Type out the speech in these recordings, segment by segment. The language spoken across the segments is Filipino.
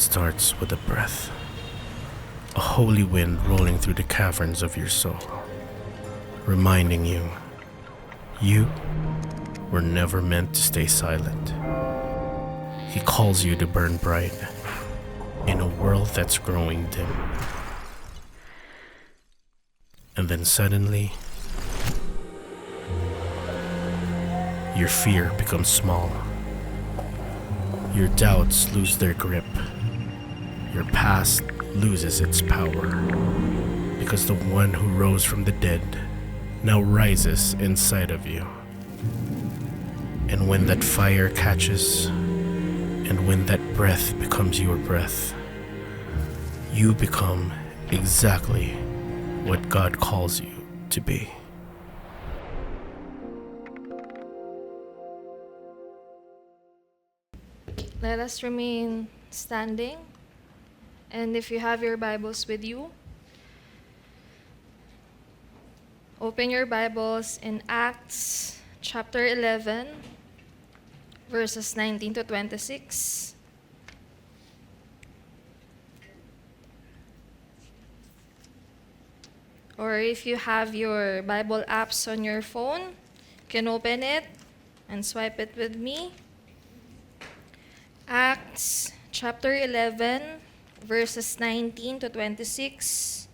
starts with a breath, a holy wind rolling through the caverns of your soul, reminding you, you were never meant to stay silent. He calls you to burn bright in a world that's growing dim. And then suddenly, your fear becomes small. Your doubts lose their grip. Your past loses its power. Because the one who rose from the dead now rises inside of you. And when that fire catches, and when that breath becomes your breath, you become exactly what God calls you to be. Let us remain standing. And if you have your Bibles with you, open your Bibles in Acts chapter 11, verses 19 to 26. Or if you have your Bible apps on your phone, you can open it and swipe it with me. Acts chapter 11, verses 19 to 26.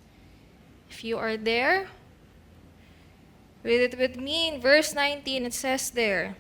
If you are there, read it with me. In verse 19, it says there,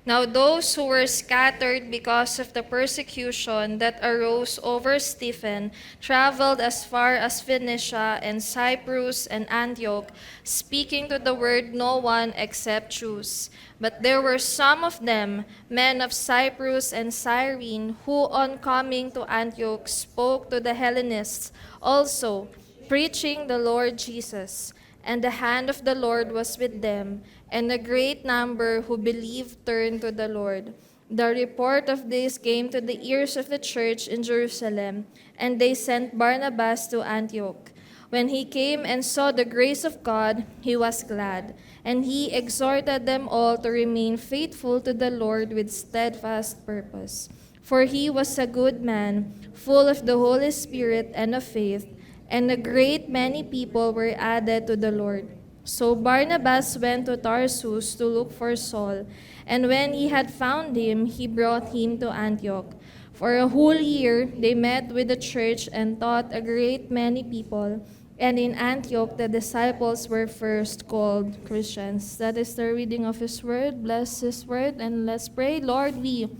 "Now those who were scattered because of the persecution that arose over Stephen traveled as far as Phoenicia and Cyprus and Antioch, speaking to the word no one except Jews. But there were some of them, men of Cyprus and Cyrene, who on coming to Antioch spoke to the Hellenists also, preaching the Lord Jesus. And the hand of the Lord was with them, and a great number who believed turned to the Lord. The report of this came to the ears of the church in Jerusalem, and they sent Barnabas to Antioch. When he came and saw the grace of God, he was glad, and he exhorted them all to remain faithful to the Lord with steadfast purpose. For he was a good man, full of the Holy Spirit and of faith, and a great many people were added to the Lord. So Barnabas went to Tarsus to look for Saul, and when he had found him, he brought him to Antioch. For a whole year they met with the church and taught a great many people, and in Antioch the disciples were first called Christians." That is the reading of His word. Bless His word, and let's pray. Lord, we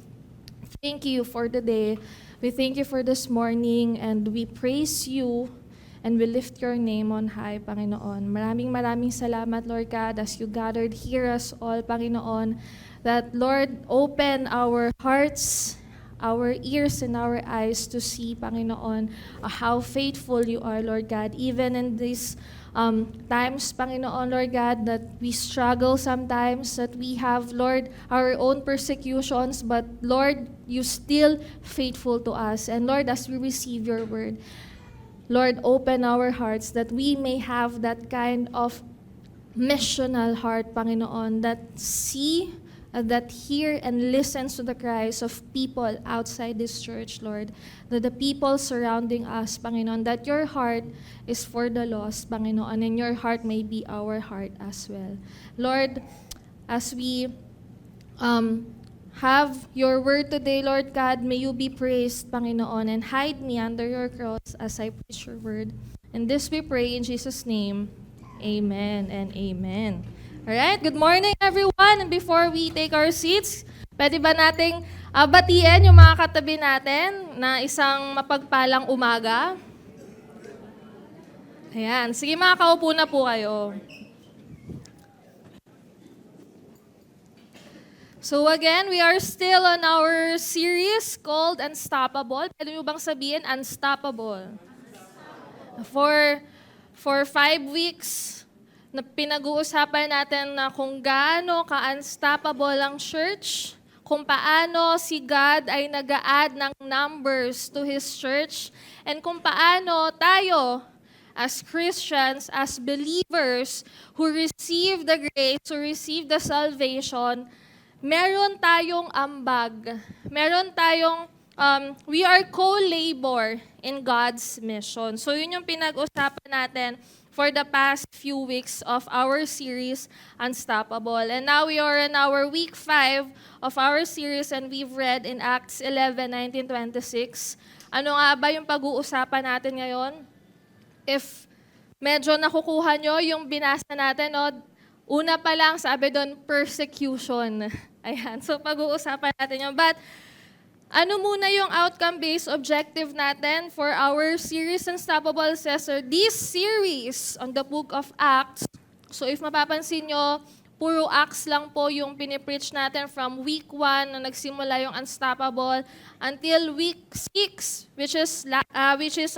thank you for the day. We thank you for this morning, and we praise you. And we lift your name on high, Panginoon. Maraming salamat, Lord God, as you gathered here us all, Panginoon, that, Lord, open our hearts, our ears, and our eyes to see, Panginoon, how faithful you are, Lord God, even in these times, Panginoon, Lord God, that we struggle sometimes, that we have, Lord, our own persecutions, but, Lord, you still faithful to us. And, Lord, as we receive your word, Lord, open our hearts that we may have that kind of missional heart, Panginoon, that see, that hear and listens to the cries of people outside this church, Lord. That the people surrounding us, Panginoon, that your heart is for the lost, Panginoon, and your heart may be our heart as well. Lord, as we have your word today, Lord God, may you be praised, Panginoon, and hide me under your cross as I preach your word. And this we pray in Jesus' name. Amen and amen. Alright, good morning everyone. And before we take our seats, pwede ba nating batiin yung mga katabi natin na isang mapagpalang umaga? Ayan, sige, makakaupo na po kayo. So again, we are still on our series called Unstoppable. Pwede mo bang sabihin, Unstoppable? For 5 weeks, na pinag-uusapan natin na kung gaano ka-unstoppable ang church, kung paano si God ay nag-a-add ng numbers to His church, and kung paano tayo, as Christians, as believers who receive the grace, who receive the salvation, meron tayong ambag, meron tayong we are co-labor in God's mission. So yun yung pinag-usapan natin for the past few weeks of our series, Unstoppable. And now we are in our week 5 of our series and we've read in Acts 11:19-26. Ano nga ba yung pag-uusapan natin ngayon? If medyo nakukuha nyo yung binasa natin, no? Una pa lang, sabi doon, persecution. Ayan, so pag-uusapan natin yun. But ano muna yung outcome-based objective natin for our series Unstoppable says, this series on the book of Acts, so if mapapansin nyo, puro Acts lang po yung pinipreach natin from week 1 na nagsimula yung Unstoppable until week 6, which is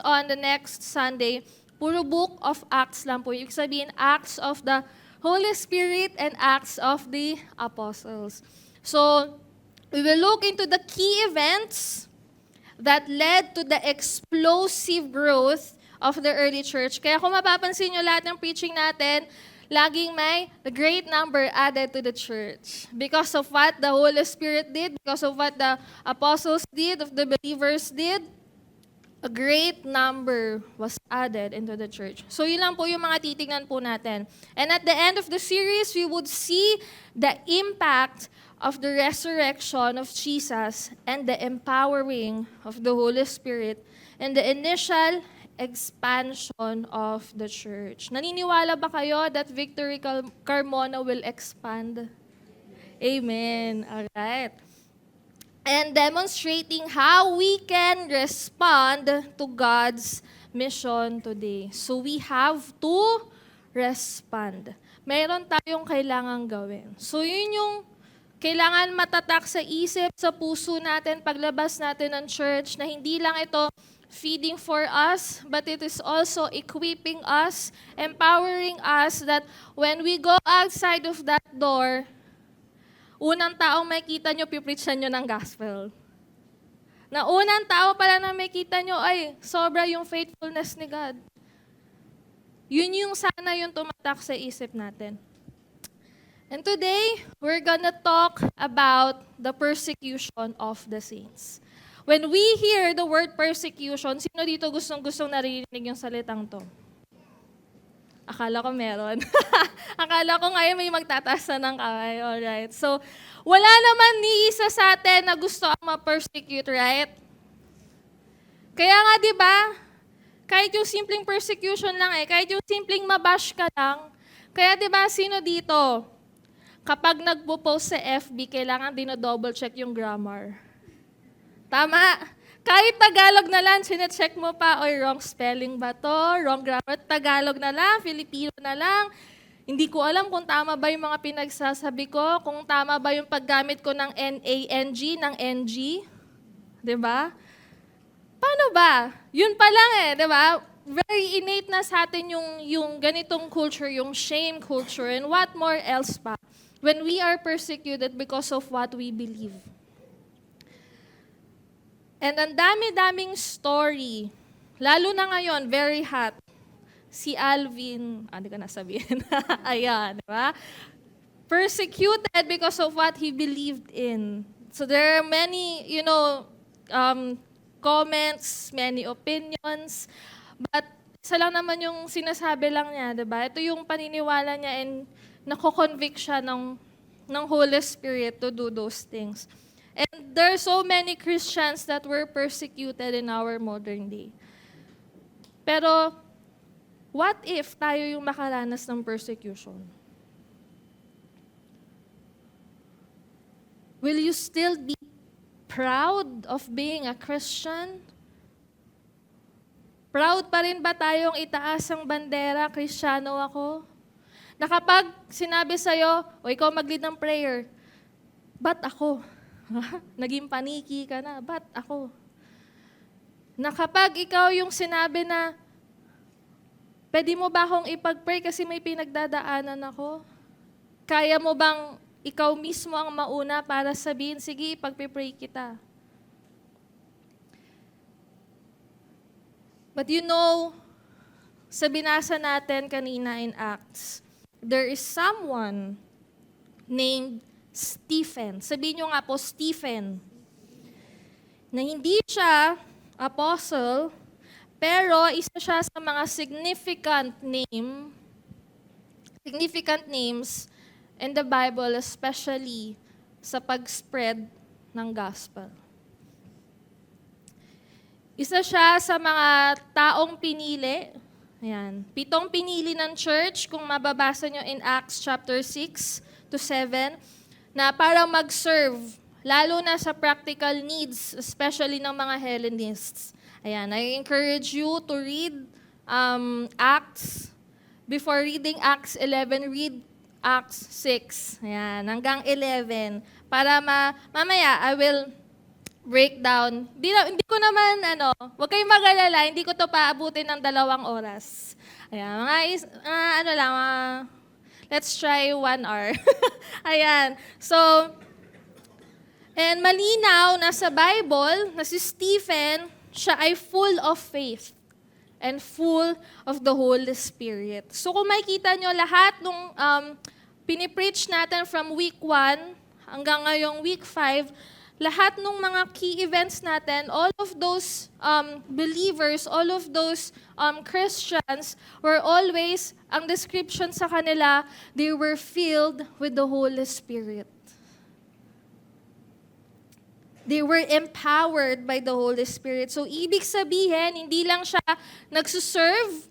on the next Sunday. Puro book of Acts lang po. Ibig sabihin, Acts of the Holy Spirit and Acts of the Apostles. So, we will look into the key events that led to the explosive growth of the early church. Kaya kung mapapansin nyo lahat ng preaching natin, laging may the great number added to the church. Because of what the Holy Spirit did, because of what the apostles did, of the believers did, a great number was added into the church. So yun lang po yung mga titignan po natin. And at the end of the series, we would see the impact of the resurrection of Jesus and the empowering of the Holy Spirit and the initial expansion of the church. Naniniwala ba kayo that Victory Carmona will expand? Amen. All right. And demonstrating how we can respond to God's mission today. So we have to respond. Meron tayong kailangang gawin. So yun yung kailangan matatak sa isip, sa puso natin, paglabas natin ng church, na hindi lang ito feeding for us, but it is also equipping us, empowering us that when we go outside of that door, unang taong makita nyo, pipreachan nyo ng gospel. Na unang tao pala na makita nyo, ay, sobra yung faithfulness ni God. Yun yung sana yung tumatak sa isip natin. And today, we're gonna talk about the persecution of the saints. When we hear the word persecution, sino dito gustong-gustong narinig yung salitang to? Akala ko meron. Akala ko ngayon may magtataas na ng kamay. Alright. So, wala naman ni isa sa atin na gusto ang ma-persecute, right? Kaya nga, di ba? Kahit yung simpleng persecution lang kahit yung simpleng mabash ka lang. Kaya di ba, sino dito? Kapag nagpo-post sa FB, kailangan double check yung grammar. Tama. Kahit Tagalog na lang, sinecheck mo pa, oy, wrong spelling ba to? Wrong grammar. Tagalog na lang, Filipino na lang. Hindi ko alam kung tama ba yung mga pinagsasabi ko, kung tama ba yung paggamit ko ng NANG, ng NG. Diba? Paano ba? Yun pa lang diba? Very innate na sa atin yung ganitong culture, yung shame culture, and what more else pa when we are persecuted because of what we believe. And ang dami-daming story, lalo na ngayon, very hot. Si Alvin, hindi ko nasabihin. Ayan, di ba? Persecuted because of what he believed in. So there are many, comments, many opinions, but isa lang naman yung sinasabi lang niya, di ba? Ito yung paniniwala niya and nako-convict siya ng Holy Spirit to do those things. And there are so many Christians that were persecuted in our modern day. Pero, what if tayo yung makaranas ng persecution? Will you still be proud of being a Christian? Proud pa rin ba tayong itaas ang bandera, Kristiyano ako? Na kapag sinabi sa'yo, o ikaw mag-lead ng prayer, ba't ako? Naging paniki ka na, ba't ako? Na kapag ikaw yung sinabi na, pwede mo ba akong ipag-pray kasi may pinagdadaanan ako? Kaya mo bang ikaw mismo ang mauna para sabihin, sige, ipag-pray kita? But sa binasa natin kanina in Acts, there is someone named Stephen. Sabihin nyo nga po, Stephen. na hindi siya apostle, pero isa siya sa mga significant names in the Bible, especially sa pag-spread ng gospel. Isa siya sa mga taong pinili. Ayan. 7 pinili ng church, kung mababasa nyo in Acts chapter 6 to 7, na para mag-serve, lalo na sa practical needs, especially ng mga Hellenists. Ayan, I encourage you to read Acts. Before reading Acts 11, read Acts 6. Ayan, hanggang 11. Para mamaya, I will break down. Hindi ko naman, huwag kayong mag-alala, hindi ko to paabutin ng 2 oras. Ayan, let's try 1 hour. Ayan, so, and malinaw na sa Bible, na si Stephen, siya ay full of faith and full of the Holy Spirit. So kung makikita nyo, lahat nung pinipreach natin from week 1 hanggang ngayong week 5, lahat ng mga key events natin, all of those believers, all of those Christians were always, ang description sa kanila, they were filled with the Holy Spirit. They were empowered by the Holy Spirit. So, ibig sabihin, hindi lang siya nagsuserve,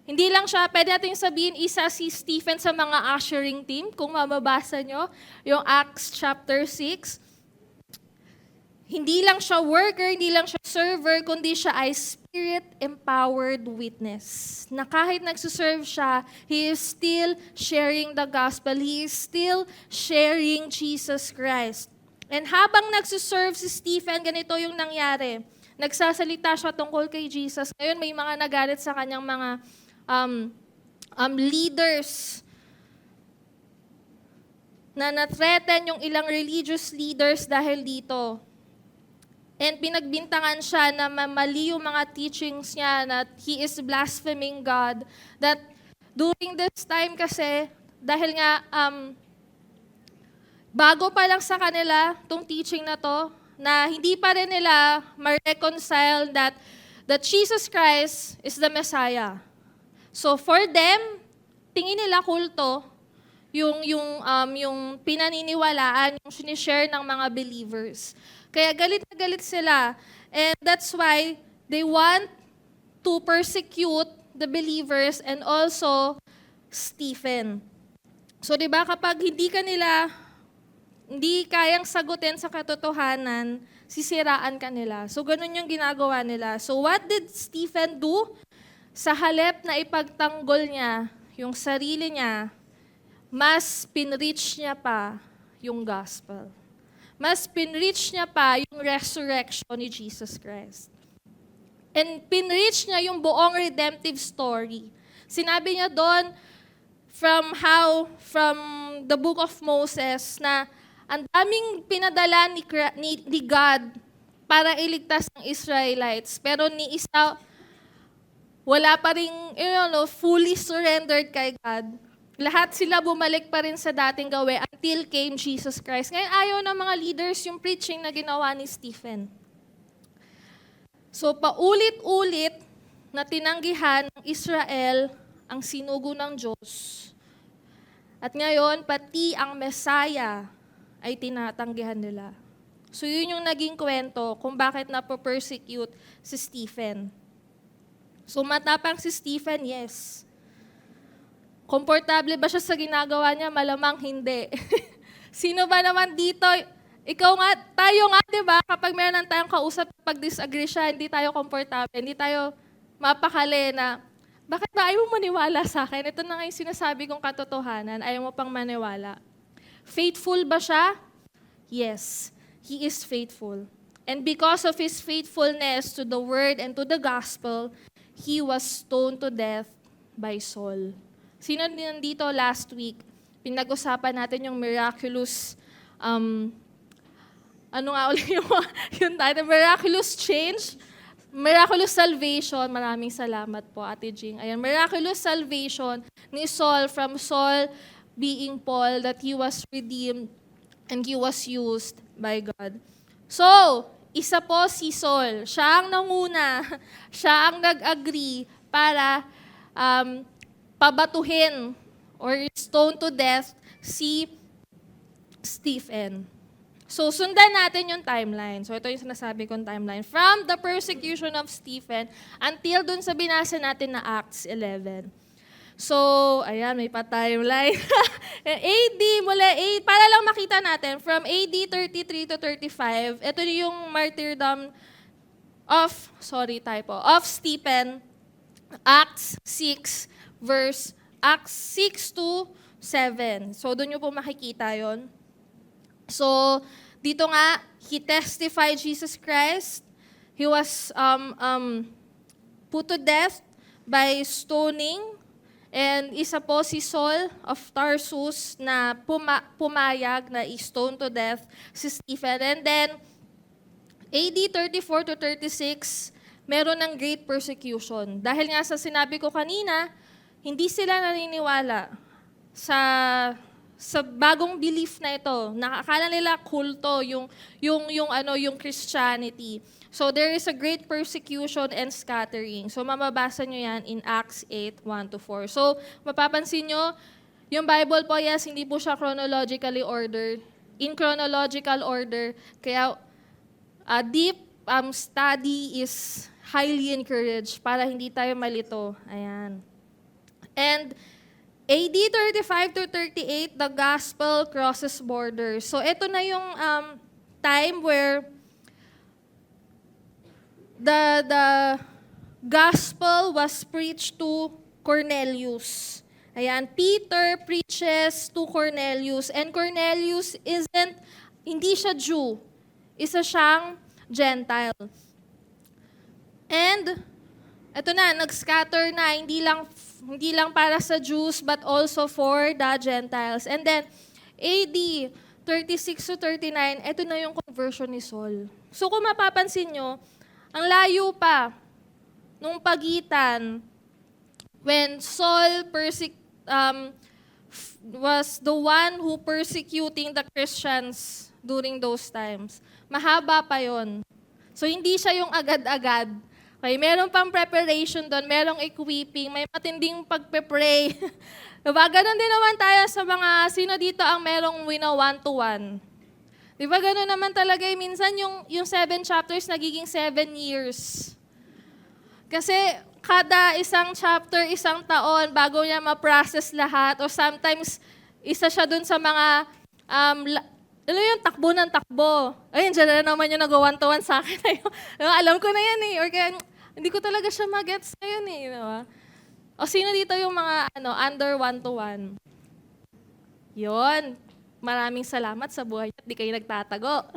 hindi lang siya, pwede natin sabihin, isa si Stephen sa mga ushering team, kung mababasa nyo, yung Acts chapter 6. Hindi lang siya worker, hindi lang siya server, kundi siya ay Spirit-empowered witness. Na kahit nagsuserve siya, he is still sharing the gospel. He is still sharing Jesus Christ. And habang nagsuserve si Stephen, ganito yung nangyari. Nagsasalita siya tungkol kay Jesus. Ngayon may mga nagalit sa kanyang mga leaders na na-threaten yung ilang religious leaders dahil dito. And pinagbintangan siya na mali yung mga teachings niya, na he is blaspheming God. That during this time kasi, dahil nga bago pa lang sa kanila tong teaching na to, na hindi pa rin nila ma-reconcile that Jesus Christ is the Messiah. So for them, tingin nila kulto yung pinaniniwalaan, yung sinishare ng mga believers. Kaya galit na galit sila. And that's why they want to persecute the believers and also Stephen. So 'di ba, kapag hindi kayang sagutin sa katotohanan, sisiraan ka nila. So ganun yung ginagawa nila. So what did Stephen do? Sa halip na ipagtanggol niya yung sarili niya, mas pinreach niya pa yung gospel. Mas pinreach niya pa yung resurrection ni Jesus Christ. And pinreach niya yung buong redemptive story. Sinabi niya doon, from the book of Moses, na ang daming pinadala ni God para iligtas ang Israelites. Pero ni isa, wala pa rin fully surrendered kay God. Lahat sila bumalik pa rin sa dating gawe until came Jesus Christ. Ngayon, ayaw ng mga leaders yung preaching na ginawa ni Stephen. So, paulit-ulit na tinanggihan ng Israel ang sinugo ng Diyos. At ngayon, pati ang Messiah ay tinatanggihan nila. So, yun yung naging kwento kung bakit napo-persecute si Stephen. So, matapang si Stephen, yes. Komportable ba siya sa ginagawa niya? Malamang hindi. Sino ba naman dito? Ikaw nga, tayo nga, di ba? Kapag meron tayong kausap, pag disagree siya, hindi tayo komportable, hindi tayo mapakali na, bakit ba ayaw mo maniwala sa akin? Ito na nga yung sinasabi kong katotohanan, ayaw mo pang maniwala. Faithful ba siya? Yes, he is faithful. And because of his faithfulness to the word and to the gospel, he was stoned to death by Saul. Sino nandito last week? Pinag-usapan natin yung miraculous, yung title? Miraculous change? Miraculous salvation. Maraming salamat po, Ate Jing. Ayan, miraculous salvation ni Saul, from Saul being Paul, that he was redeemed and he was used by God. So, isa po si Saul. Siya ang nanguna, siya ang nag-agree para pabatuhin or stone to death si Stephen. So, sundan natin yung timeline. So, ito yung sinasabi kong timeline. From the persecution of Stephen until dun sa binasa natin na Acts 11. So, ayan, may pa-timeline. AD, mula 8, para lang makita natin, from AD 33 to 35, ito yung martyrdom of Stephen, Acts 6, Acts 6 to 7. So, doon nyo po makikita yon. So, dito nga, he testified Jesus Christ. He was put to death by stoning. And isa po si Saul of Tarsus na pumayag na i-stone to death si Stephen. And then, AD 34 to 36, meron ng great persecution. Dahil nga sa sinabi ko kanina, hindi sila naniniwala sa bagong belief na ito. Nakakala nila kulto yung Christianity. So there is a great persecution and scattering. So mababasa nyo yan in Acts 8, 1 to 4. So mapapansin nyo, yung Bible po, yes, hindi po siya chronologically ordered. In chronological order, kaya deep study is highly encouraged para hindi tayo malito. Ayan. And AD 35 to 38, the gospel crosses borders. So ito na yung time where the gospel was preached to Cornelius. Ayan, Peter preaches to Cornelius, and Cornelius hindi siya Jew. Isa siyang Gentile. And ito na, nag-scatter na, hindi lang para sa Jews, but also for the Gentiles. And then, AD 36 to 39, ito na yung conversion ni Saul. So kung mapapansin nyo, ang layo pa nung pagitan when Saul was the one who persecuting the Christians during those times. Mahaba pa yon. So hindi siya yung agad-agad. Okay, meron pang preparation doon, merong equipping, may matinding pagpe-pray. Diba? Ganon din naman tayo sa mga sino dito ang merong one-to-one. Diba gano'n naman talaga minsan yung 7 chapters nagiging 7 years. Kasi kada isang chapter, isang taon, bago niya ma-process lahat, o sometimes isa siya dun sa mga, yung takbo ng takbo. Ayun, dyan na naman yung nag-one-to-one sa akin. Alam ko na yan eh. Or kaya, hindi ko talaga siya mag-gets ngayon eh. Diba? O sino dito yung mga under one-to-one? Yun. Maraming salamat sa buhay at di kayo nagtatago.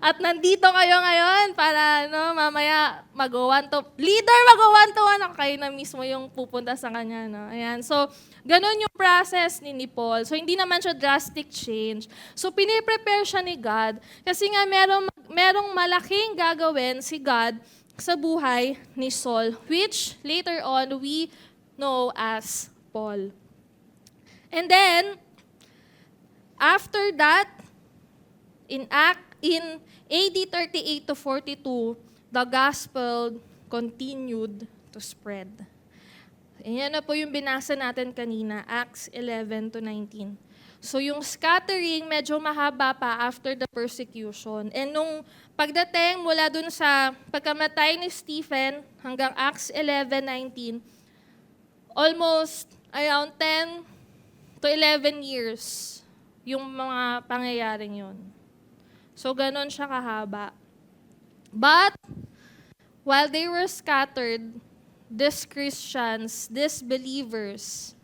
At nandito kayo ngayon para mamaya mag-one-to-one ako, kayo na mismo yung pupunta sa kanya. No? Ayan. So, ganun yung process ni Paul. So, hindi naman siya drastic change. So, piniprepare siya ni God kasi nga merong malaking gagawin si God sa buhay ni Saul, which later on we know as Paul. And then, after that, in AD 38 to 42, the gospel continued to spread. Yan na po yung binasa natin kanina, Acts 11 to 19. So yung scattering medyo mahaba pa after the persecution. And nung pagdating mula dun sa pagkamatay ni Stephen hanggang Acts 11:19, almost around 10 to 11 years yung mga pangyayaring yun. So, ganun siya kahaba. But, while they were scattered, these Christians, these believers,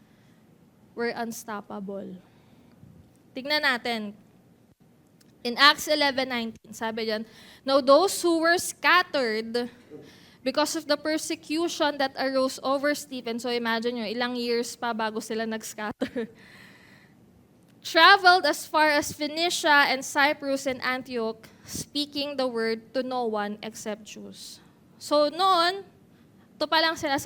were unstoppable. Tignan natin. In Acts 11:19, sabi diyan, "Now those who were scattered because of the persecution that arose over Stephen," so imagine nyo, ilang years pa bago sila nag-scatter, "traveled as far as Phoenicia and Cyprus and Antioch, speaking the word to no one except Jews." So noon, ito pa lang sila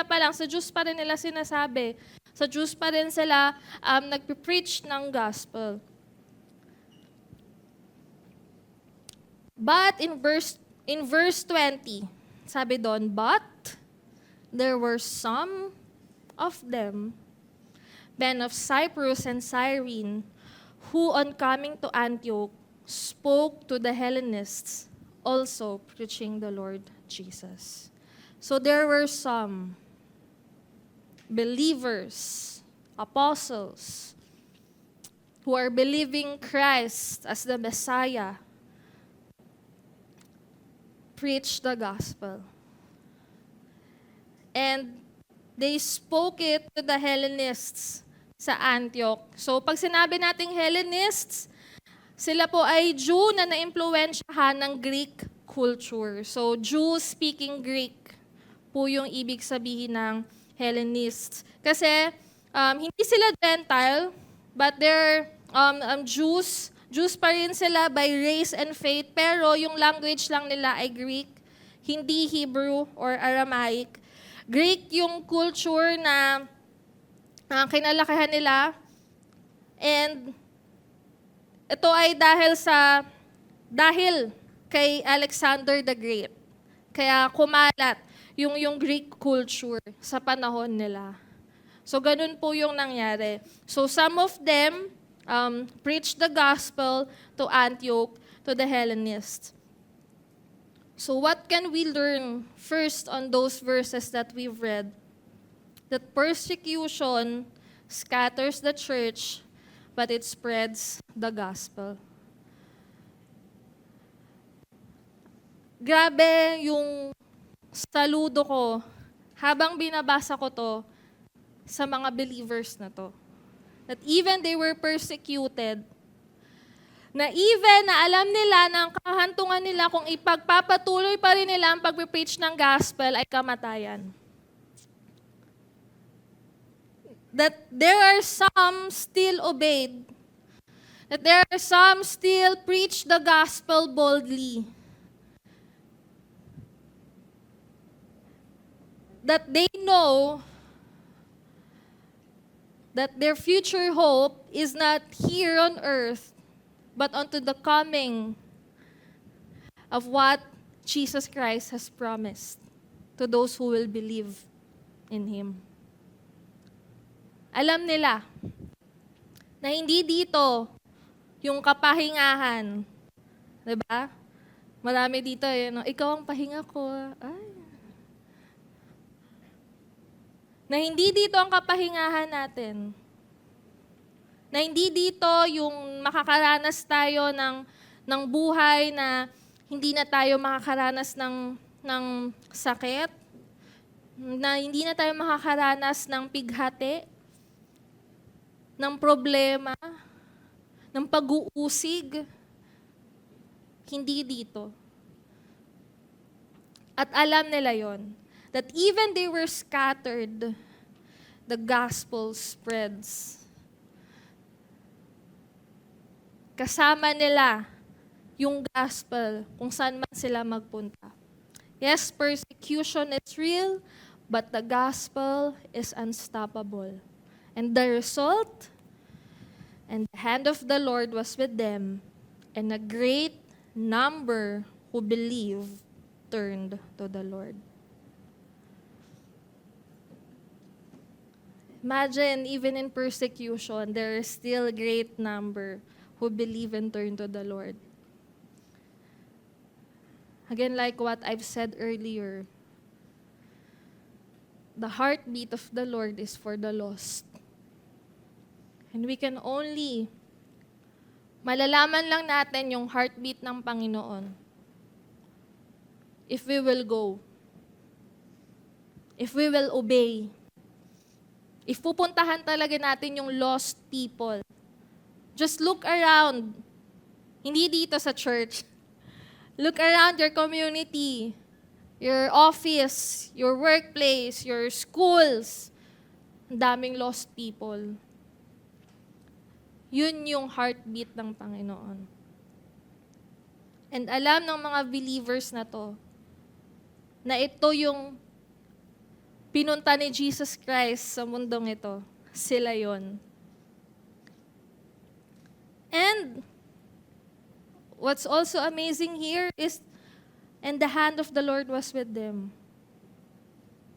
pa lang, sa Jews pa rin nila sinasabi. Sa Jews pa rin sila nagpe-preach ng gospel. But in verse 20, sabi doon, but there were some of them, men of Cyprus and Cyrene, who on coming to Antioch spoke to the Hellenists, also preaching the Lord Jesus. So there were some believers, apostles, who are believing Christ as the Messiah, preach the gospel. And they spoke it to the Hellenists sa Antioch. So pag sinabi nating Hellenists, sila po ay Jew na naimpluwensyahan ng Greek culture. So Jews speaking Greek po yung ibig sabihin ng Hellenists. Kasi hindi sila Gentile, but they're Jews. Jews pa rin sila by race and faith, pero yung language lang nila ay Greek, hindi Hebrew or Aramaic. Greek yung culture na kinalakihan nila, and ito ay dahil kay Alexander the Great. Kaya kumalat yung Greek culture sa panahon nila. So ganun po yung nangyari. So some of them preached the gospel to Antioch, to the Hellenists. So what can we learn first on those verses that we've read? That persecution scatters the church, but it spreads the gospel. Grabe yung saludo ko habang binabasa ko to sa mga believers na to. That even they were persecuted, na even na alam nila na ang kahantungan nila kung ipagpapatuloy pa rin nila ang pag-preach ng gospel ay kamatayan. That there are some still obeyed. That there are some still preach the gospel boldly. That they know that their future hope is not here on earth, but unto the coming of what Jesus Christ has promised to those who will believe in Him. Alam nila na hindi dito yung kapahingahan. Diba? Marami dito, ikaw ang pahinga ko. Ay. Na hindi dito ang kapahingahan natin. Na hindi dito yung makakaranas tayo ng buhay na hindi na tayo makakaranas ng sakit, na hindi na tayo makakaranas ng pighati, ng problema, ng pag-uusig. Hindi dito. At alam nila yon, that even they were scattered, the gospel spreads. Kasama nila yung gospel kung saan man sila magpunta. Yes, persecution is real, but the gospel is unstoppable. And the result, and the hand of the Lord was with them, and a great number who believed turned to the Lord. Imagine, even in persecution, there is still a great number who believe and turn to the Lord. Again, like what I've said earlier, the heartbeat of the Lord is for the lost. And we can only, malalaman lang natin yung heartbeat ng Panginoon if we will go, if we will obey, if pupuntahan talaga natin yung lost people. Just look around. Hindi dito sa church. Look around your community, your office, your workplace, your schools. Ang daming lost people. Yun yung heartbeat ng Panginoon. And alam ng mga believers na to, na ito yung pinunta ni Jesus Christ sa mundong ito. Sila yon. And what's also amazing here is, and the hand of the Lord was with them.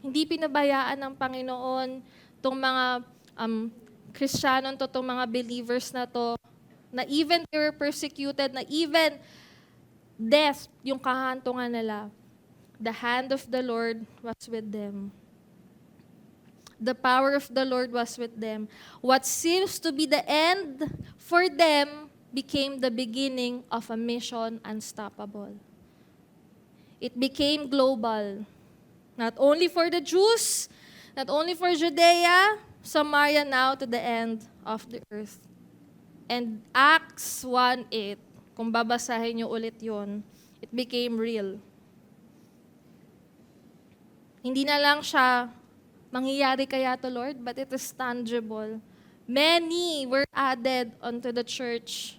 Hindi pinabayaan ng Panginoon tong mga Kristyanon to, tong mga believers na to, na even they were persecuted, na even death, yung kahantungan nila, the hand of the Lord was with them. The power of the Lord was with them. What seems to be the end for them became the beginning of a mission unstoppable. It became global. Not only for the Jews, not only for Judea, Samaria, now to the end of the earth. And Acts 1:8, kung babasahin niyo ulit yun, it became real. Hindi na lang siya, mangyayari kaya to Lord, but it is tangible. Many were added onto the church.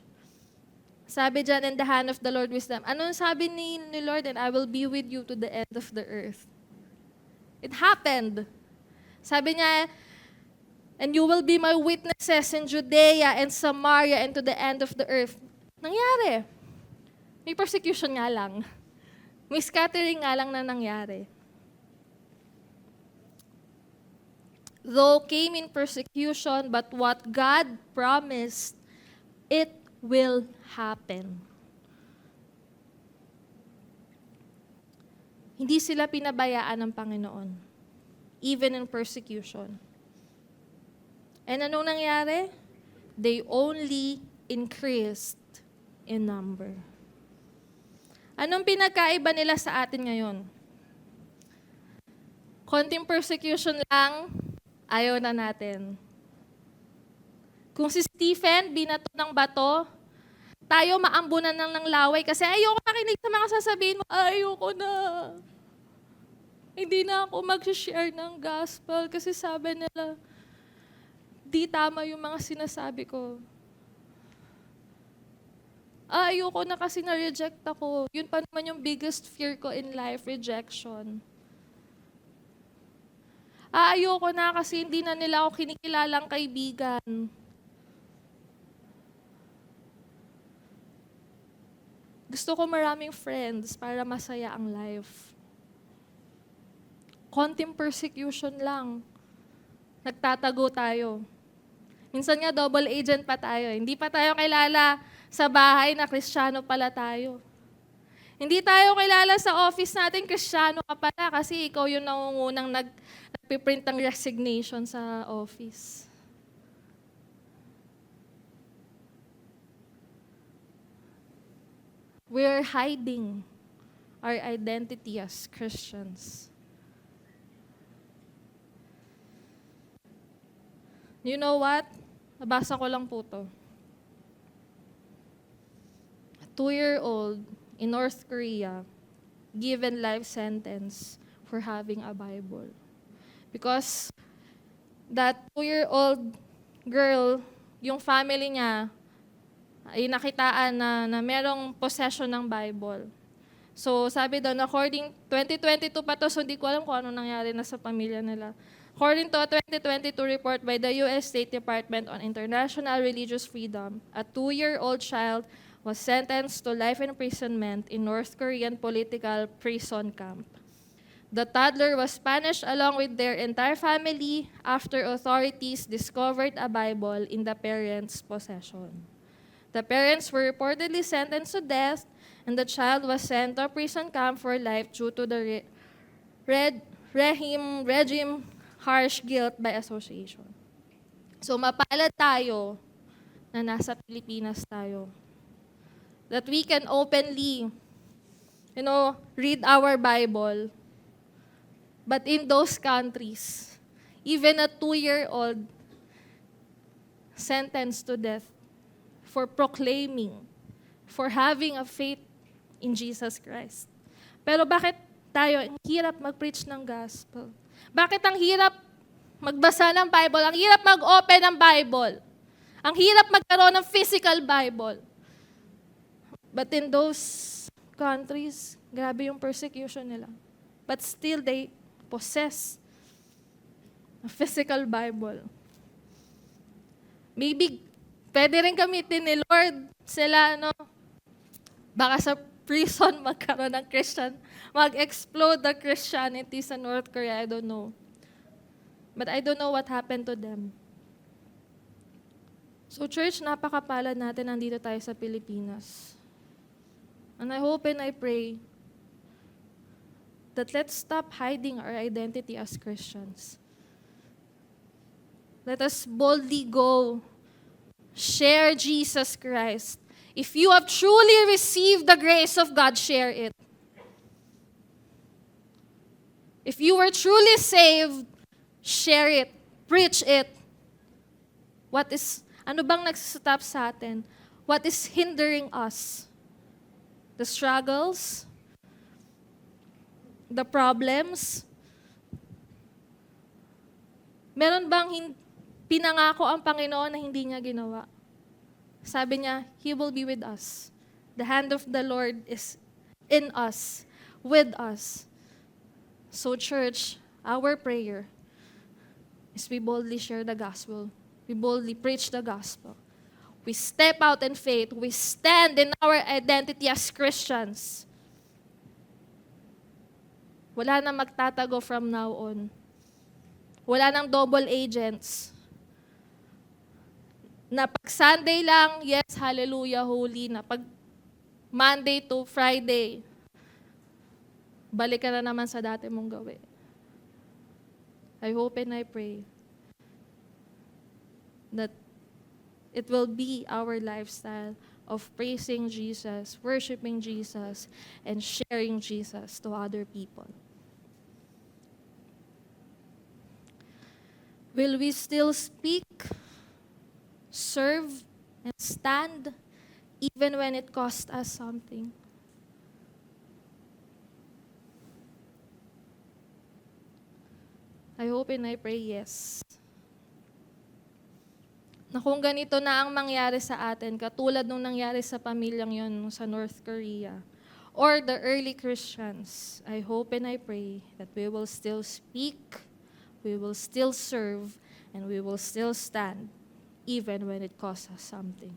Sabi dyan, in the hand of the Lord wisdom. Anong sabi ni Lord? And I will be with you to the end of the earth. It happened. Sabi niya, and you will be my witnesses in Judea and Samaria and to the end of the earth. Nangyari. May persecution nga lang. May scattering nga lang na nangyari. Though came in persecution, but what God promised, it will happen. Hindi sila pinabayaan ng Panginoon, even in persecution. And anong nangyari? They only increased in number. Anong pinagkaiba nila sa atin ngayon? Konting persecution lang, ayaw na natin. Kung si Stephen, binato ng bato, tayo maambunan ng laway kasi ayoko makinig sa mga sasabihin mo, ayoko na. Hindi na ako mag-share ng gospel kasi sabi nila, di tama yung mga sinasabi ko. Ayoko na kasi na-reject ako. Yun pa naman yung biggest fear ko in life, rejection. Ayoko na kasi hindi na nila ako kinikilalang kaibigan. Gusto ko maraming friends para masaya ang life. Konting persecution lang. Nagtatago tayo. Minsan nga double agent pa tayo. Hindi pa tayo kilala sa bahay na Kristiyano pala tayo. Hindi tayo kilala sa office natin, Kristiyano ka pala kasi ikaw yung nangungunang nagpiprint ng resignation sa office. We're hiding our identity as Christians. You know what? Nabasa ko lang po to. A 2-year-old in North Korea given life sentence for having a Bible. Because that 2-year-old girl, yung family niya, ay nakitaan na merong possession ng Bible. So sabi doon, according 2022 pa to, so hindi ko alam kung ano nangyari na sa pamilya nila. According to a 2022 report by the U.S. State Department on International Religious Freedom, a 2-year-old child was sentenced to life imprisonment in North Korean political prison camp. The toddler was punished along with their entire family after authorities discovered a Bible in the parents' possession. The parents were reportedly sentenced to death, and the child was sent to a prison camp for life due to the regime harsh guilt by association. So mapalad tayo na nasa Pilipinas tayo. That we can openly, read our Bible. But in those countries, even a 2-year-old sentenced to death for proclaiming, for having a faith in Jesus Christ. Pero bakit tayo, ang hirap mag-preach ng gospel? Bakit ang hirap magbasa ng Bible? Ang hirap mag-open ng Bible? Ang hirap magkaroon ng physical Bible? But in those countries, grabe yung persecution nila. But still, they possess a physical Bible. Maybe, pwede rin gamitin ni Lord sila, Baka sa prison magkaroon ng mag-explode the Christianity sa North Korea. I don't know. But I don't know what happened to them. So church, napakapalad natin nandito tayo sa Pilipinas. And I hope and I pray that let's stop hiding our identity as Christians. Let us boldly go, share Jesus Christ. If you have truly received the grace of God, share it. If you were truly saved, share it, preach it. Ano bang nagsistop sa atin? What is hindering us? The struggles? The problems? Meron bang pinangako ang Panginoon na hindi niya ginawa? Sabi niya, He will be with us. The hand of the Lord is in us, with us. So church, our prayer is we boldly share the gospel. We boldly preach the gospel. We step out in faith. We stand in our identity as Christians. Wala na magtatago from now on. Wala nang double agents. Na pag Sunday lang, yes, hallelujah, holy. Na pag Monday to Friday, balik ka na naman sa dati mong gawin. I hope and I pray that it will be our lifestyle of praising Jesus, worshiping Jesus, and sharing Jesus to other people. Will we still speak, serve, and stand even when it costs us something? I hope and I pray yes. Na kung ganito na ang mangyari sa atin, katulad nung nangyari sa pamilyang yon sa North Korea, or the early Christians, I hope and I pray that we will still speak, we will still serve, and we will still stand, even when it costs us something.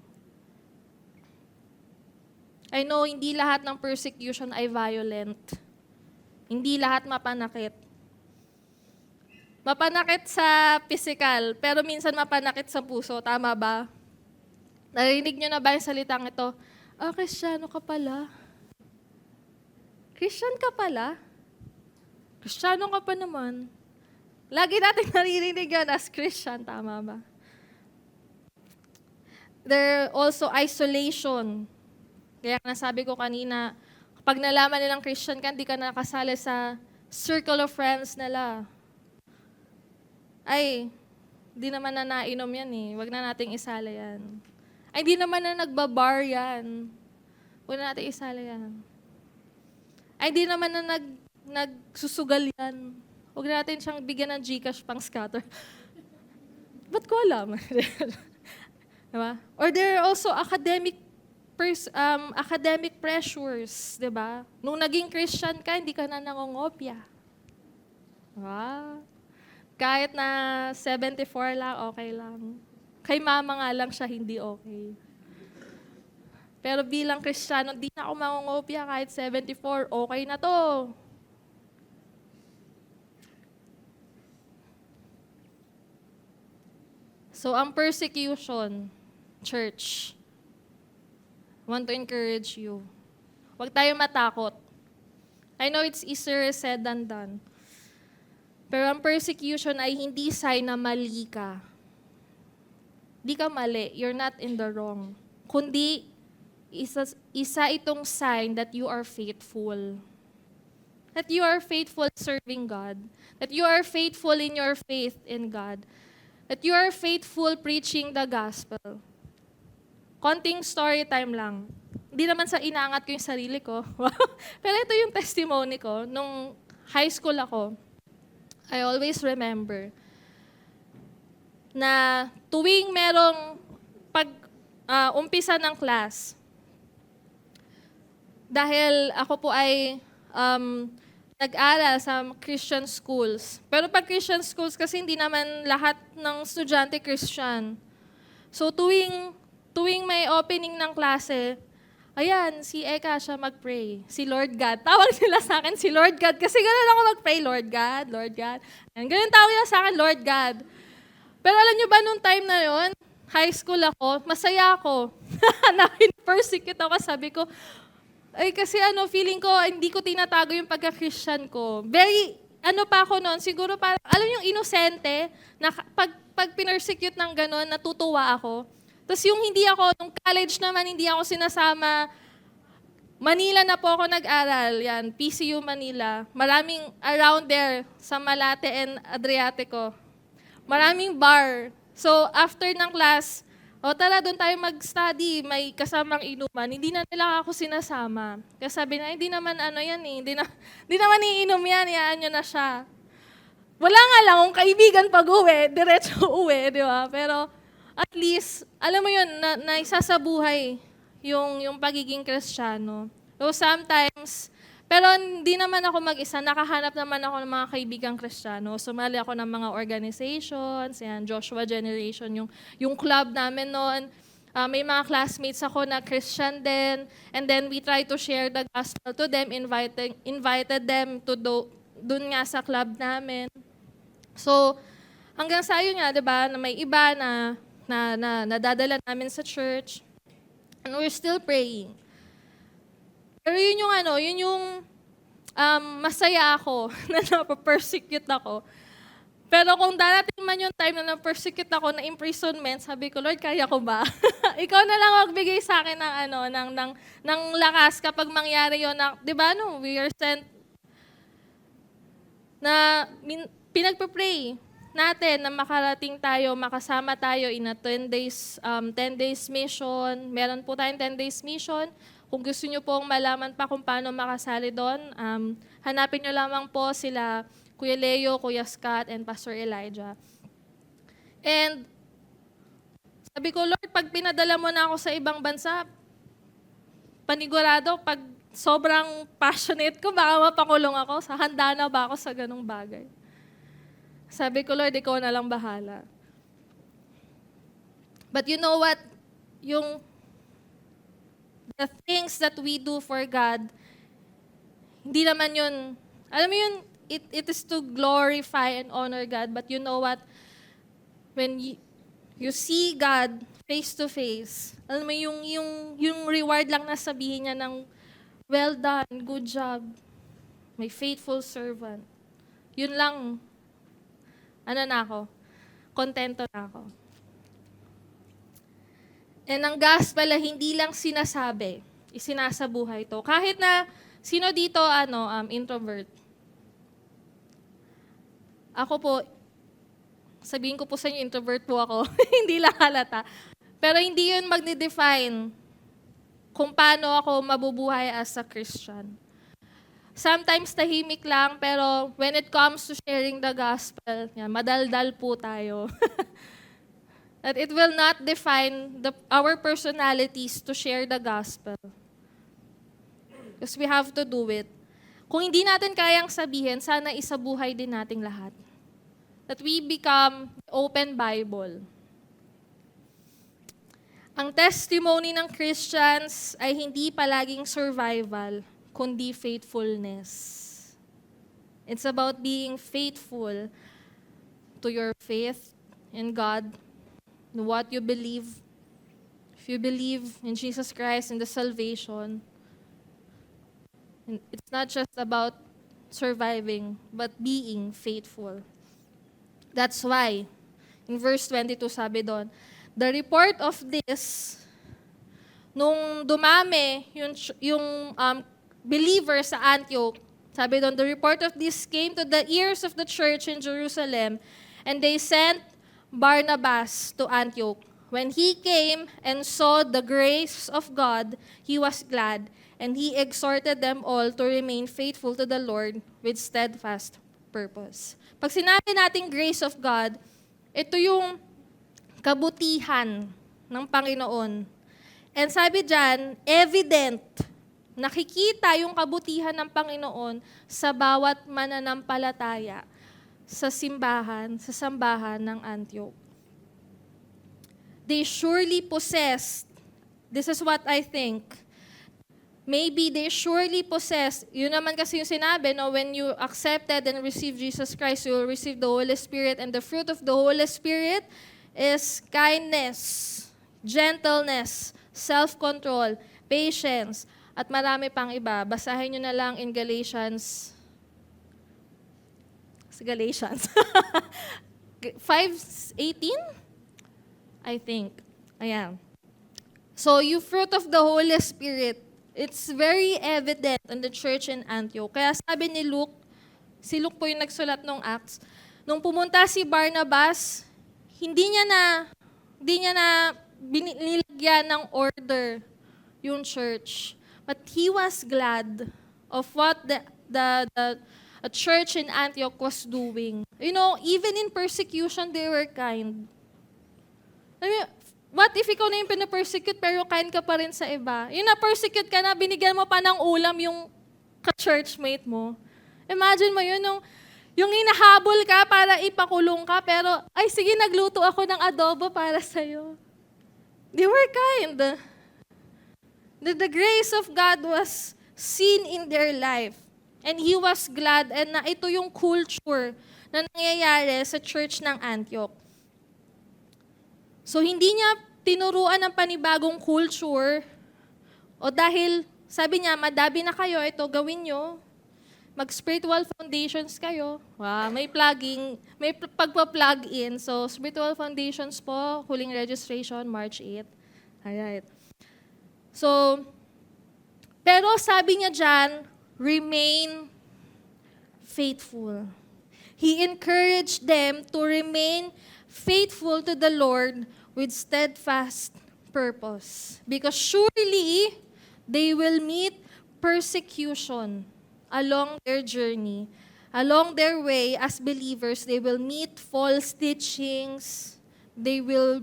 I know hindi lahat ng persecution ay violent. Hindi lahat mapanakit. Mapanakit sa physical, pero minsan mapanakit sa puso. Tama ba? Narinig nyo na ba yung salitang ito? Kristiyano ka pala. Christian ka pala? Kristiyano ka pa naman. Lagi natin naririnig yan as Christian. Tama ba? There also isolation. Kaya nasabi ko kanina, kapag nalaman nilang Christian ka, hindi ka nakasali sa circle of friends nila. Ay, di naman na nainom yan eh. Huwag na nating isala yan. Ay, di naman na nagbabar yan. Huwag na nating isala yan. Ay, di naman na nagsusugal yan. Huwag na natin siyang bigyan ng Gcash pang scatter. Ba't ko alam? Diba? Or there are also academic pressures, diba? Nung naging Christian ka, hindi ka na nangongopya. Diba? Kahit na 74 lang, okay lang. Kay mama nga lang siya hindi okay. Pero bilang Kristiyano, di na ako mangungopya kahit 74, okay na to. So, ang persecution, church, I want to encourage you. Huwag tayo matakot. I know it's easier said than done. Pero ang persecution ay hindi sign na mali ka. Di ka mali. You're not in the wrong. Kundi, isa itong sign that you are faithful. That you are faithful serving God. That you are faithful in your faith in God. That you are faithful preaching the gospel. Konting story time lang. Hindi naman sa inaangat ko yung sarili ko. Pero ito yung testimony ko. Nung high school ako, I always remember na tuwing merong umpisa ng class, dahil ako po ay nag-aral sa Christian schools. Pero pag Christian schools kasi hindi naman lahat ng estudyante Christian. So tuwing may opening ng klase, Ayan, si Eka siya mag-pray. Si Lord God. Tawag nila sa akin si Lord God. Kasi ganun ako mag-pray, Lord God, Lord God. Ayan, ganun tawag nila sa akin, Lord God. Pero alam nyo ba nung time na yon, high school ako, masaya ako. Na persecute ako, sabi ko, ay kasi feeling ko, hindi ko tinatago yung pagka-Christian ko. Very, pa ako noon, siguro parang, alam yung inosente, na pag pinersecute ng gano'n, natutuwa ako. Tapos yung hindi ako, nung college naman, hindi ako sinasama. Manila na po ako nag-aral, yan, PCU Manila. Maraming around there, sa Malate and Adriatico. Maraming bar. So, after ng class, tara, doon tayo mag-study, may kasamang inuman. Hindi na nila ako sinasama. Kasi sabi na, hindi naman yan eh, hindi naman iinom yan, iyaan nyo na siya. Wala nga lang, kung kaibigan pag-uwi, diretso uwi, di ba? Pero, at least, alam mo yun, na isa sa buhay yung pagiging Kristiyano. So sometimes, pero hindi naman ako mag-isa, nakahanap naman ako ng mga kaibigang Kristiyano. Sumali ako ng mga organizations, yan, Joshua Generation, yung club namin noon. May mga classmates ako na Christian din, and then we try to share the gospel to them, invited them to dun nga sa club namin. So, hanggang sa yun nga, 'di ba, na may iba na nadadala namin sa church. And we're still praying. Pero yun yung masaya ako na napapersecute ako. Pero kung darating man yung time na na-persecute ako na imprisonment, sabi ko, Lord, kaya ko ba? Ikaw na lang magbigay sa akin ng lakas kapag mangyari yun. 'Di ba, we are sent na pinagpe-pray natin na makarating tayo, makasama tayo in a 10 days mission. Meron po tayong 10 days mission. Kung gusto nyo pong malaman pa kung paano makasali doon, hanapin nyo lamang po sila Kuya Leo, Kuya Scott, and Pastor Elijah. And sabi ko, Lord, pag pinadala mo na ako sa ibang bansa, panigurado, pag sobrang passionate ko, baka mapakulong ako. Handa na ba ako sa ganung bagay? Sabi ko, Lord, ikaw na lang bahala. But you know what? The things that we do for God, hindi naman yun, alam mo yun, it is to glorify and honor God. But you know what? When you see God face to face, alam mo yung reward lang na sabihin niya ng, well done, good job, my faithful servant. Yun lang, kontento na ako. And ang gospel ay hindi lang sinasabi, isinasabuhay to. Kahit na sino dito introvert. Ako po, sabihin ko po sa inyo, introvert po ako. Hindi lang halata. Pero hindi yun magde-define kung paano ako mabubuhay as a Christian. Sometimes tahimik lang, pero when it comes to sharing the gospel, madaldal po tayo. That it will not define our personalities to share the gospel. Because we have to do it. Kung hindi natin kayang sabihin, sana isabuhay din nating lahat. That we become open Bible. Ang testimony ng Christians ay hindi palaging survival, kundi faithfulness. It's about being faithful to your faith in God, in what you believe. If you believe in Jesus Christ and the salvation, it's not just about surviving, but being faithful. That's why, in verse 22 sabi doon, the report of this, nung dumami yung believers sa Antioch, sabi doon, the report of this came to the ears of the church in Jerusalem, and they sent Barnabas to Antioch. When he came and saw the grace of God, he was glad, and he exhorted them all to remain faithful to the Lord with steadfast purpose. Pag sinabi nating grace of God, ito yung kabutihan ng Panginoon. And sabi dyan, evident, nakikita yung kabutihan ng Panginoon sa bawat mananampalataya sa sambahan ng Antioch. They surely possessed, this is what I think, Maybe they surely possess. Yun naman kasi yung sinabi, no? When you accepted and received Jesus Christ, you will receive the Holy Spirit. And the fruit of the Holy Spirit is kindness, gentleness, self-control, patience, at marami pang iba. Basahin nyo na lang in Galatians. Galatians. 5:18? I think. Ayan. So, yung fruit of the Holy Spirit, it's very evident in the church in Antioch. Kaya sabi ni Luke, si Luke po yung nagsulat ng Acts, nung pumunta si Barnabas, hindi niya na nilagyan ng order yung church. But he was glad of what a church in Antioch was doing. You know, even in persecution, they were kind. I mean, what if ikaw na yung pinapersecute pero kind ka pa rin sa iba? Yung na-persecute ka na, binigyan mo pa ng ulam yung ka-churchmate mo. Imagine mo yun, yung hinahabol ka para ipakulong ka, pero, ay sige, nagluto ako ng adobo para sa'yo. They were kind. The grace of God was seen in their life. And he was glad, and na ito yung culture na nangyayari sa church ng Antioch. So, hindi niya tinuruan ng panibagong culture o dahil, sabi niya, madami na kayo, ito gawin nyo. Mag-spiritual foundations kayo. Wow, may plugging, may pagpa-plug in. So, spiritual foundations po, huling registration, March 8. Alright. So, pero sabi niya dyan, remain faithful. He encouraged them to remain faithful to the Lord with steadfast purpose. Because surely they will meet persecution along their journey. Along their way as believers, they will meet false teachings. They will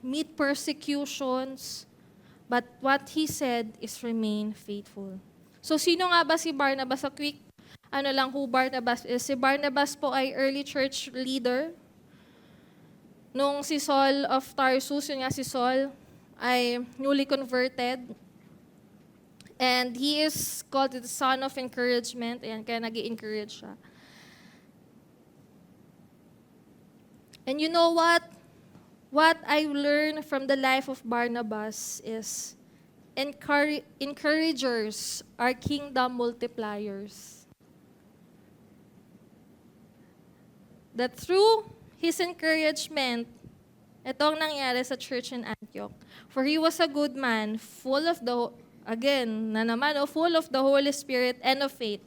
meet persecutions. But what he said is remain faithful. So sino nga ba si Barnabas? A quick, lang who Barnabas is. Si Barnabas po ay early church leader. Nung si Saul of Tarsus, yun nga si Saul, ay newly converted. And he is called the son of encouragement. Ayan, kaya nag-i-encourage siya. And you know what? What I learned from the life of Barnabas is encouragers are kingdom multipliers. That through his encouragement, ito ang nangyari sa church in Antioch. For he was a good man, full of the, full of the Holy Spirit and of faith.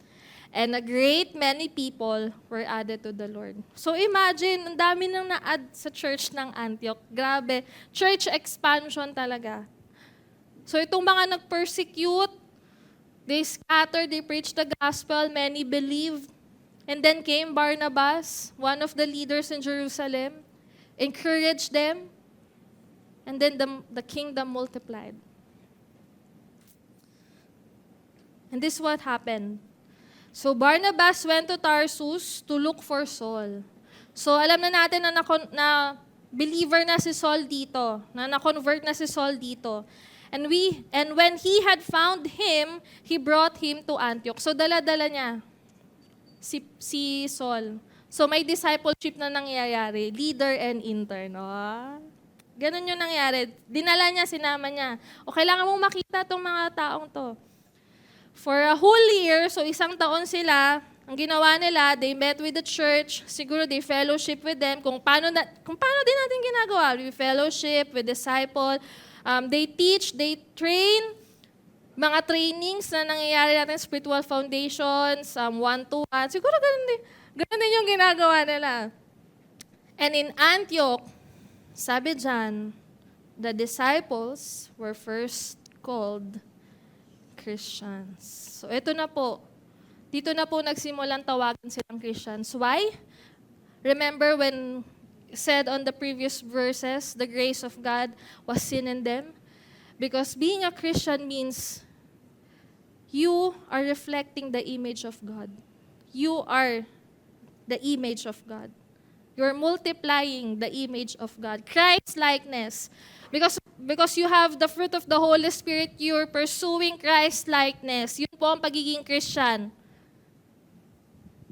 And a great many people were added to the Lord. So imagine, ang dami nang na-add sa church ng Antioch. Grabe, church expansion talaga. So itong mga nag-persecute, they scattered, they preached the gospel, many believed. And then came Barnabas, one of the leaders in Jerusalem, encouraged them, and then the kingdom multiplied. And this is what happened. So Barnabas went to Tarsus to look for Saul. So alam na natin na believer na si Saul dito, na convert na si Saul dito. And when he had found him, he brought him to Antioch. So dala-dala niya si Saul. So may discipleship na nangyayari, leader and intern. Oh. Ganun yung nangyari. Dinala niya, sinama niya. O kailangan mong makita tong mga taong to. For a whole year, so isang taon sila, ang ginawa nila, they met with the church, siguro they fellowship with them, kung paano din natin ginagawa. We fellowship, we disciple, they teach, they train, mga trainings na nangyayari natin, spiritual foundations, one-to-one, siguro ganun din yung ginagawa nila. And in Antioch, sabi dyan, the disciples were first called Christians. So ito na po. Dito na po nagsimulang tawagan silang Christians. Why? Remember when said on the previous verses, the grace of God was seen in them? Because being a Christian means you are reflecting the image of God. You are the image of God. You're multiplying the image of God. Christ-likeness. Because you have the fruit of the Holy Spirit, you're pursuing Christ-likeness. Yun po ang pagiging Christian.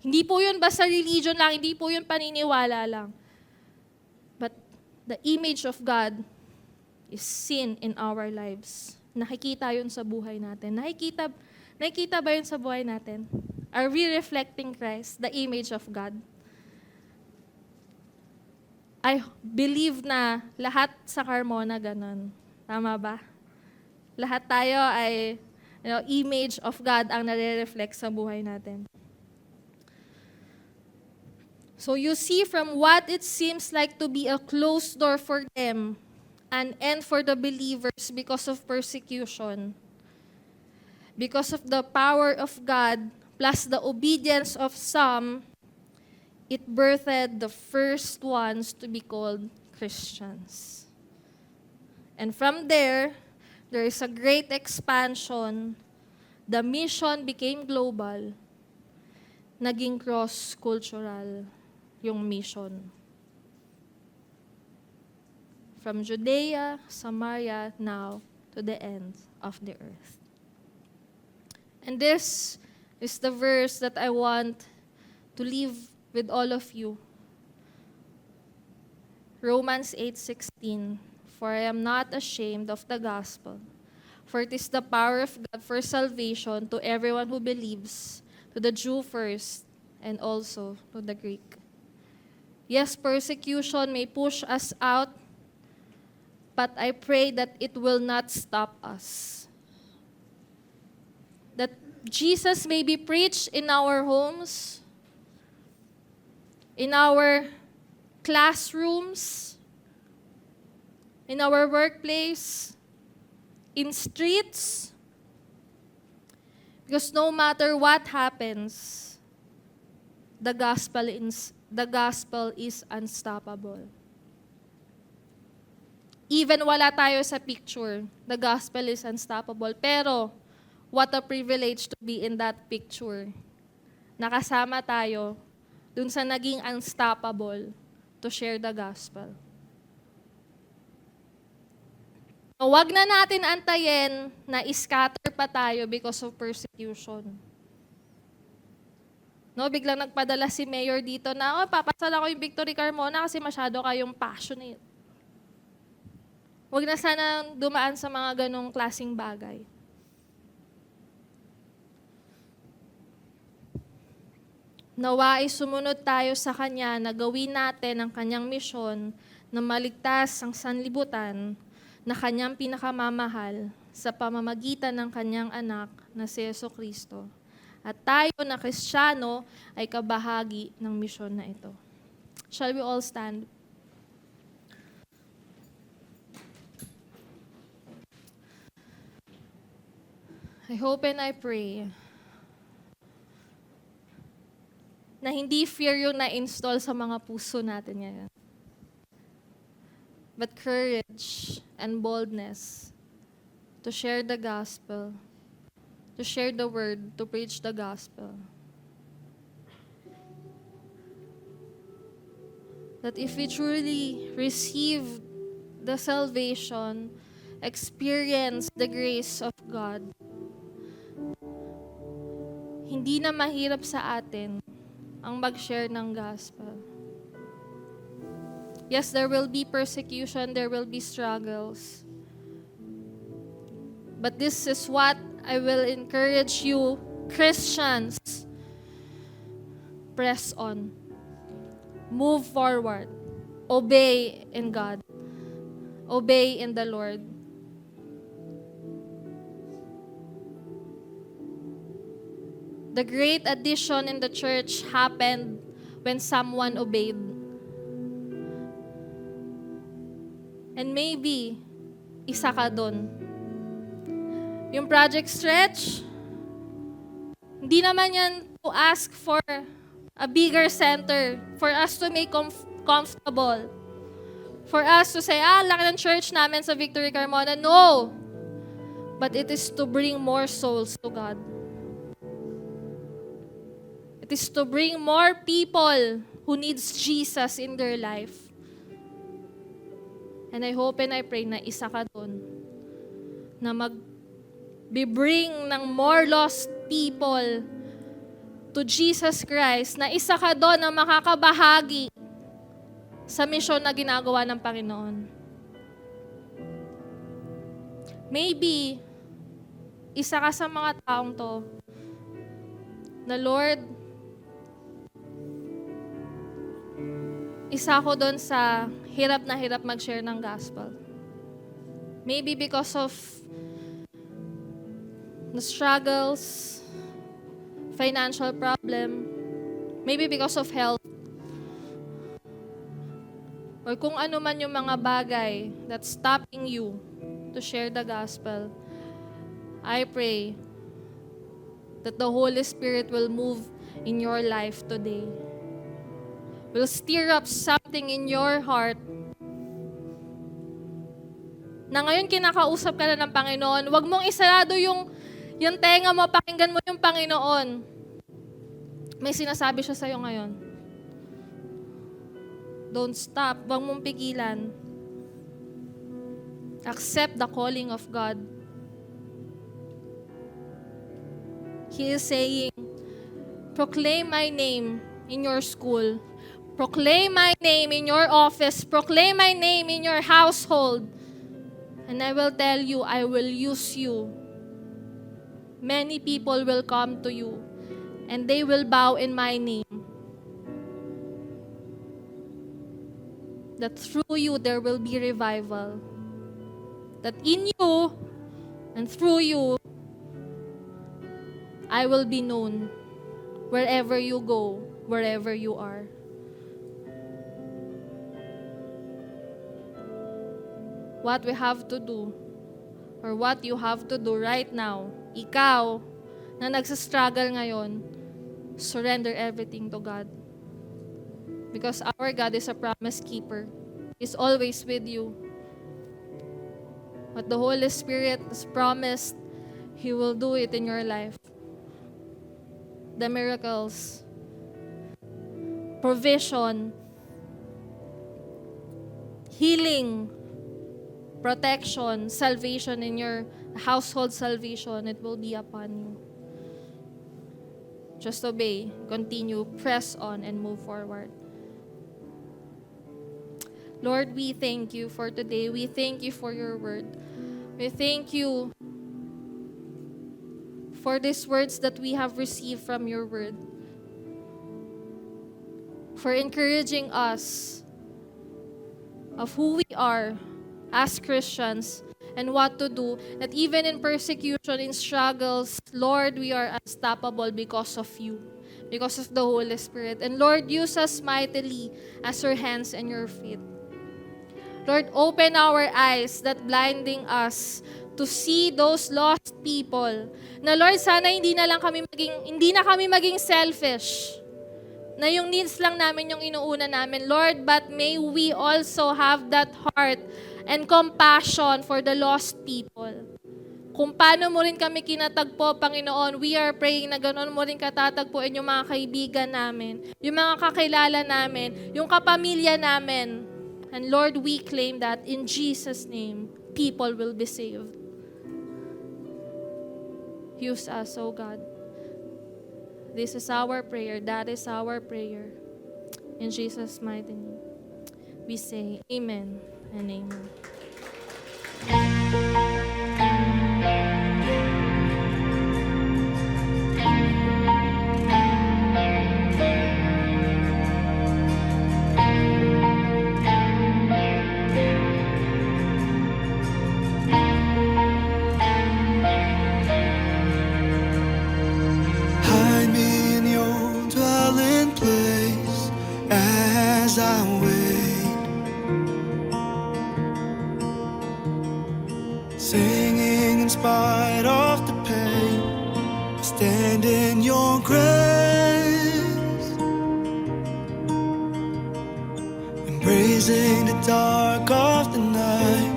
Hindi po yun basta religion lang, hindi po yun paniniwala lang. But the image of God is seen in our lives. Nakikita yun sa buhay natin. Nakikita ba yun sa buhay natin? Are we reflecting Christ, the image of God? I believe na lahat sa Carmona ganun. Tama ba? Lahat tayo ay image of God ang nare-reflect sa buhay natin. So you see from what it seems like to be a closed door for them, an end for the believers because of persecution, because of the power of God, plus the obedience of some, it birthed the first ones to be called Christians. And from there is a great expansion. The mission became global. Naging cross-cultural yung mission. From Judea, Samaria, now to the end of the earth. And this is the verse that I want to leave with all of you. Romans 8:16. For I am not ashamed of the gospel, for it is the power of God for salvation to everyone who believes, to the Jew first, and also to the Greek. Yes, persecution may push us out, but I pray that it will not stop us. That Jesus may be preached in our homes, in our classrooms, in our workplace, in streets. Because no matter what happens, the gospel is unstoppable. Even wala tayo sa picture, the gospel is unstoppable. Pero, what a privilege to be in that picture. Nakasama tayo dun sa naging unstoppable to share the gospel. Huwag na natin antayin na scatter pa tayo because of persecution. No, biglang nagpadala si Mayor dito na, papasal ako yung Victory Carmona kasi masyado kayong passionate. Huwag na sana dumaan sa mga ganong klaseng bagay. Nawa ay sumunod tayo sa Kanya na gawin natin ang Kanyang misyon na maligtas ang sanlibutan na Kanyang pinakamamahal sa pamamagitan ng Kanyang anak na si Jesucristo. At tayo na Kristiyano ay kabahagi ng misyon na ito. Shall we all stand? I hope and I pray na hindi fear yung na-install sa mga puso natin ngayon. But courage and boldness to share the gospel, to share the word, to preach the gospel. That if we truly receive the salvation, experience the grace of God, hindi na mahirap sa atin ang mag-share ng gospel. Yes, there will be persecution, there will be struggles. But this is what I will encourage you, Christians. Press on. Move forward. Obey in God. Obey in the Lord. The great addition in the church happened when someone obeyed. And maybe, isa ka dun. Yung Project Stretch, hindi naman yan to ask for a bigger center, for us to make comfortable. For us to say, laki ng church namin sa Victory Carmona. No! But it is to bring more souls to God. It is to bring more people who needs Jesus in their life. And I hope and I pray na isa ka doon na mag-bring ng more lost people to Jesus Christ, na isa ka doon na makakabahagi sa misyon na ginagawa ng Panginoon. Maybe, isa ka sa mga taong to na, Lord, isa ko doon sa hirap na hirap mag-share ng gospel. Maybe because of the struggles, financial problem, maybe because of health, or kung ano man yung mga bagay that's stopping you to share the gospel. I pray that the Holy Spirit will move in your life today. Will stir up something in your heart na ngayon kinakausap ka na ng Panginoon. Huwag mong isarado yung tenga mo, pakinggan mo yung Panginoon. May sinasabi siya sa'yo ngayon. Don't stop. Huwag mong pigilan. Accept the calling of God. He is saying, proclaim my name in your school. Proclaim my name in your office. Proclaim my name in your household. And I will tell you, I will use you. Many people will come to you, and they will bow in my name. That through you, there will be revival. That in you, and through you, I will be known wherever you go, wherever you are. What we have to do, or what you have to do right now, ikaw na nagsastruggle ngayon, surrender everything to God. Because our God is a promise keeper. He's always with you. What the Holy Spirit has promised, He will do it in your life. The miracles, provision, healing, protection, salvation in your household, salvation, it will be upon you. Just obey, continue, press on, and move forward. Lord, we thank you for today. We thank you for your word. We thank you for these words that we have received from your word. For encouraging us of who we are as Christians and what to do, that even in persecution, in struggles, Lord, we are unstoppable because of you, because of the Holy Spirit. And Lord, use us mightily as your hands and your feet. Lord, open our eyes that blinding us to see those lost people. Na Lord, sana hindi na kami maging selfish. Na yung needs lang namin yung inuuna namin. Lord, but may we also have that heart and compassion for the lost people. Kung paano mo rin kami kinatagpo, Panginoon, we are praying na ganoon mo rin katatagpuin yung mga kaibigan namin, yung mga kakilala namin, yung kapamilya namin. And Lord, we claim that in Jesus' name, people will be saved. Use us, oh God. This is our prayer. That is our prayer. In Jesus' mighty name, we say amen and amen. Hide me in your dwelling place as I wait, singing in spite of the pain. Stand in your grace, embracing the dark of the night.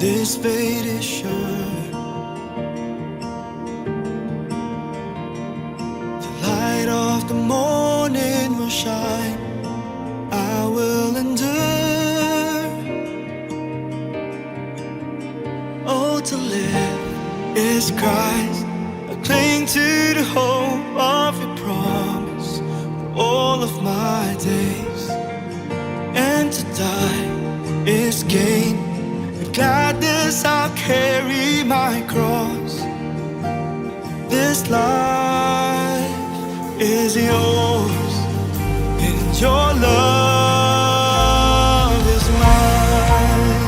This fate is sure. The light of the shine, I will endure. Oh, to live is Christ. I cling to the hope of your promise for all of my days. And to die is gain. With gladness I'll carry my cross. This life is yours, and your love is mine.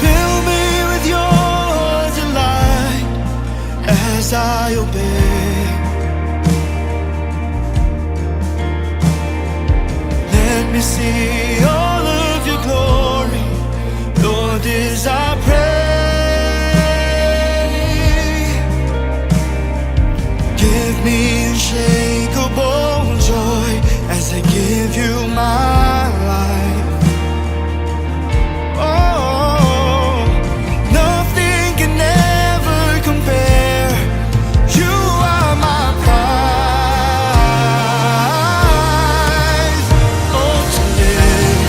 Fill me with your delight as I obey. Let me see all of your glory, Lord, as I pray. Give me unshakable joy as I give you my life. Oh, nothing can ever compare. You are my prize. Oh, to live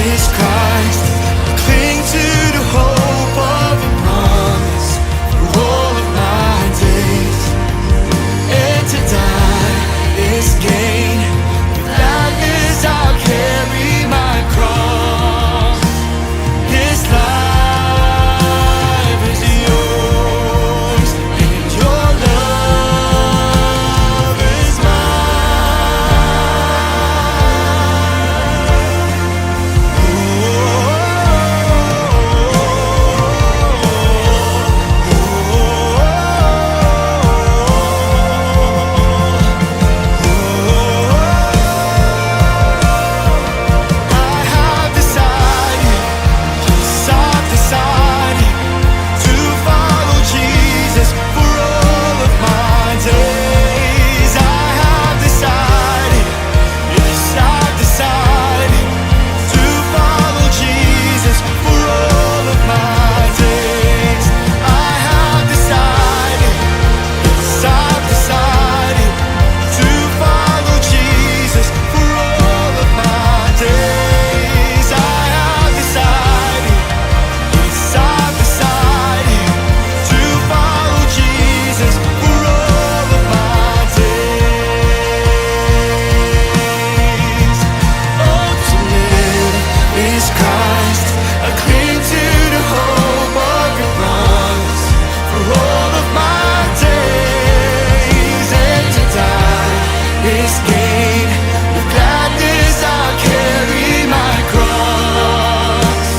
is Christ. I cling to the hope of your promise for all of my days. And to die is gain. With gladness I'll carry my cross. This life is yours, and your love is I have decided, yes, I've decided to follow Jesus for all of my days. I have decided, yes, I've decided to follow Jesus for all of my days. I have decided, yes, I've decided to follow Jesus for all of my days. I have decided, yes, I've decided to follow Jesus for all of my days. Oh, to live is Christ. I cling to the hope of your promise for all of my days. And to die is gain. With gladness I'll carry my cross.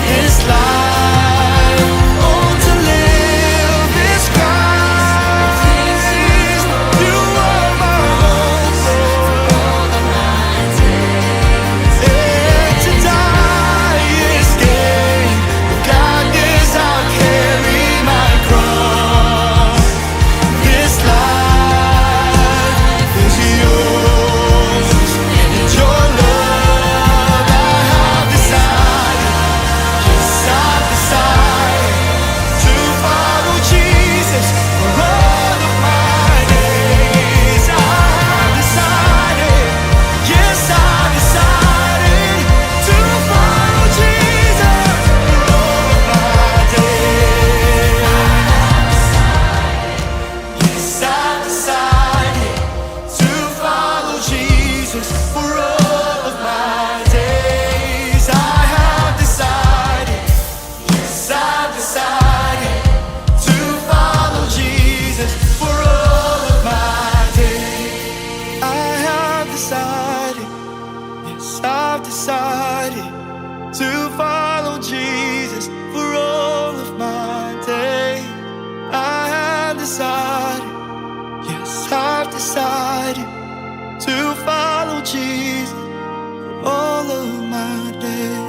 This life, oh, to live is Christ. You are my hope for all of my days. And to die is gain. With gladness I'll carry my cross. This life is yours, and your love I have decided. Yes, I've decided to follow Jesus for all of my days. I have decided, yes, I've decided to follow Jesus for all of my days. Yes, I've decided to follow Jesus for all of my days. I have decided, yes, I've decided to follow Jesus for all of my days. I have decided, yes, I've decided to follow Jesus for all of my days. I have decided, yes, I've decided to follow Jesus for all of my days.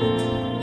you.